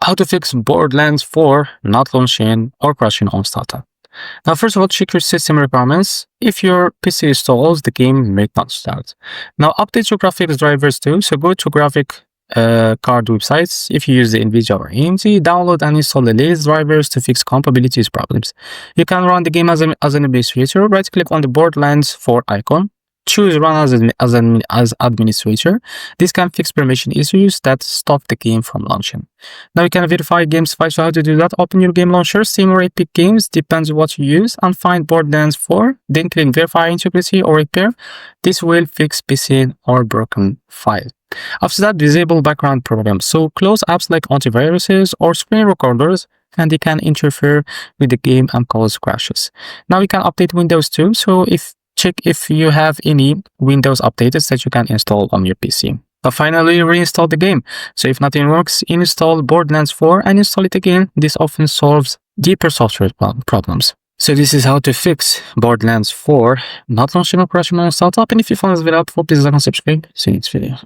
How to fix Borderlands 4 not launching or crashing on startup. Now, first of all, check your system requirements. If your PC installs, the game may not start. Now, update your graphics drivers too. So go to graphic card websites. If you use the NVIDIA or AMD, download and install the latest drivers to fix compatibility problems. You can run the game as an administrator. Right-click on the Borderlands 4 icon. Choose Run as administrator. This can fix permission issues that stop the game from launching. Now you can verify games files. So how to do that? Open your game launcher, Steam or Epic Games, depends what you use, and find Borderlands 4. Then click Verify Integrity or Repair. This will fix PC or broken file. After that, disable background programs. So close apps like antiviruses or screen recorders, and they can interfere with the game and cause crashes. Now you can update Windows too. So check if you have any Windows updates that you can install on your PC. But finally, reinstall the game. So if nothing works, install Borderlands 4 and install it again. This often solves deeper software problems. So this is how to fix Borderlands 4 not launching or crashing on startup. And if you found this video helpful, please like and subscribe. See you next video.